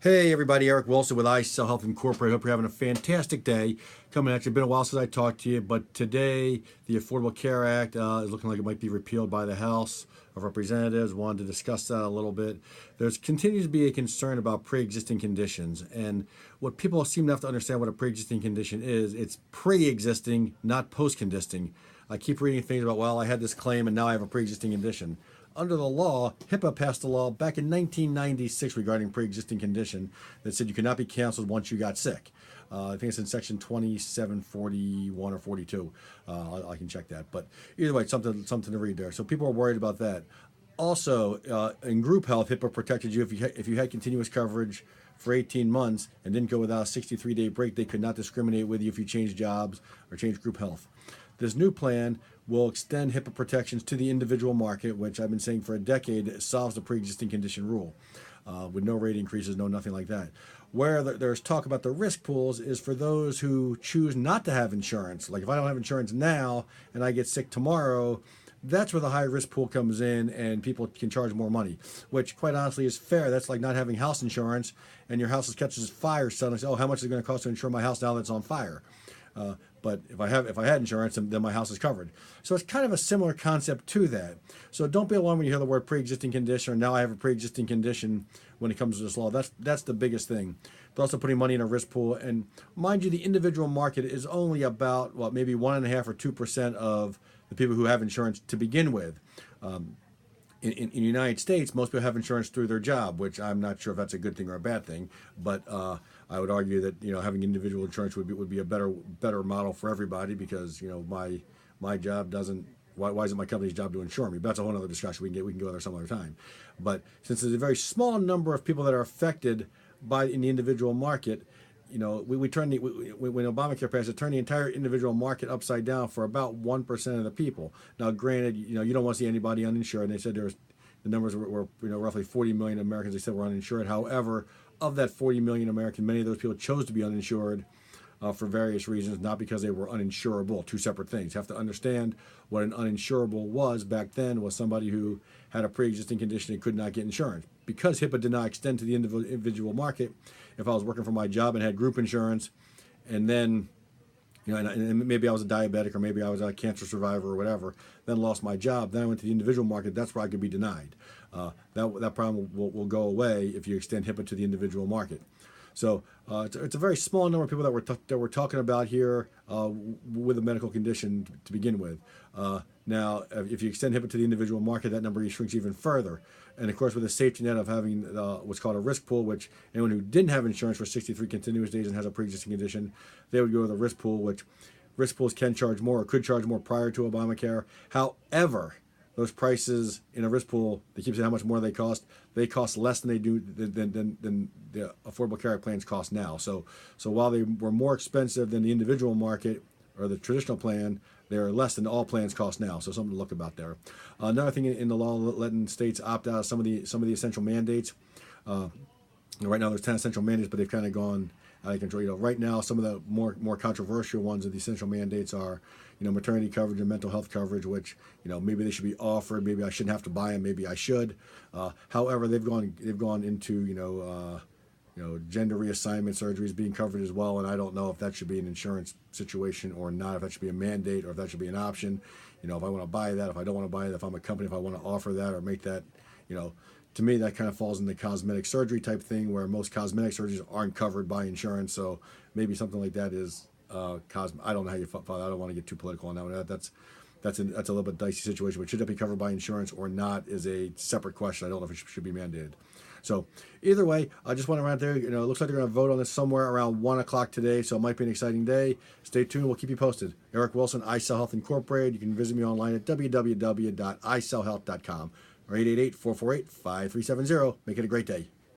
Hey everybody, Eric Wilson with iSell Health Incorporated. Hope you're having a fantastic day. Coming at you. Been a while since I talked to you, but today the Affordable Care Act is looking like it might be repealed by the House of Representatives. Wanted to discuss that a little bit. There's continues to be a concern about pre-existing conditions, and what people seem to have to understand what a pre-existing condition is. It's pre-existing, not post-conditioning. I keep reading things about, well, I had this claim and now I have a pre-existing condition. Under the law, HIPAA passed a law back in 1996 regarding pre-existing condition that said you could not be canceled once you got sick. I think it's in section 2741 or 42. I can check that, but either way, it's something to read there. So people are worried about that. Also, in group health, HIPAA protected you if you had continuous coverage for 18 months and didn't go without a 63-day break. They could not discriminate with you if you changed jobs or changed group health. This new plan will extend HIPAA protections to the individual market, which I've been saying for a decade solves the pre-existing condition rule, with no rate increases, no nothing like that. Where there's talk about the risk pools is for those who choose not to have insurance. Like if I don't have insurance now and I get sick tomorrow, that's where the high risk pool comes in and people can charge more money, which quite honestly is fair. That's like not having house insurance and your house catches fire suddenly. Oh, how much is it going to cost to insure my house now that it's on fire? But if I had insurance, then my house is covered. So it's kind of a similar concept to that. So don't be alarmed when you hear the word pre-existing condition or now I have a pre-existing condition when it comes to this law. That's the biggest thing. They're also putting money in a risk pool, and mind you, the individual market is only about maybe 1.5% or 2% of the people who have insurance to begin with. In the United States, most people have insurance through their job, which I'm not sure if that's a good thing or a bad thing. But I would argue that having individual insurance would be a better model for everybody because my job doesn't. Why isn't my company's job to insure me? But that's a whole other discussion. We can go there some other time. But since there's a very small number of people that are affected in the individual market, when Obamacare passed, it turned the entire individual market upside down for about 1% of the people. Now, granted, you don't want to see anybody uninsured. And they said the numbers were roughly 40 million Americans. They said were uninsured. However, of that 40 million Americans, many of those people chose to be uninsured for various reasons, not because they were uninsurable. Two separate things. You have to understand what an uninsurable was back then was somebody who had a pre-existing condition and could not get insurance. Because HIPAA did not extend to the individual market, if I was working for my job and had group insurance, and then, and maybe I was a diabetic or maybe I was a cancer survivor or whatever, then lost my job, then I went to the individual market, that's where I could be denied. That problem will go away if you extend HIPAA to the individual market. So it's a very small number of people that we're talking about here with a medical condition to begin with. Now, if you extend HIPAA to the individual market, that number shrinks even further. And of course, with a safety net of having what's called a risk pool, which anyone who didn't have insurance for 63 continuous days and has a pre-existing condition, they would go to the risk pool, which risk pools can charge more or could charge more prior to Obamacare. However, those prices in a risk pool, they keep saying how much more they cost. They cost less than they do than the Affordable Care Act plans cost now. So while they were more expensive than the individual market or the traditional plan, they're less than all plans cost now. So something to look about there. Another thing in the law, letting states opt out of some of the essential mandates. Right now there's 10 essential mandates, but they've kind of gone out of control. Right now some of the more controversial ones of the essential mandates are, maternity coverage and mental health coverage, which maybe they should be offered. Maybe I shouldn't have to buy them. Maybe I should. However, they've gone into gender reassignment surgeries being covered as well, and I don't know if that should be an insurance situation or not. If that should be a mandate or if that should be an option. If I want to buy that, if I don't want to buy it, if I'm a company, if I want to offer that or make that, to me, that kind of falls in the cosmetic surgery type thing where most cosmetic surgeries aren't covered by insurance. So maybe something like that is I don't know how you follow. I don't want to get too political on that one. That's a little bit dicey situation. But should that be covered by insurance or not is a separate question. I don't know if it should be mandated. So either way, I just want to run there. It looks like they're going to vote on this somewhere around 1 o'clock today. So it might be an exciting day. Stay tuned. We'll keep you posted. Eric Wilson, iSell Health Incorporated. You can visit me online at www.isellhealth.com or 888-448-5370. Make it a great day.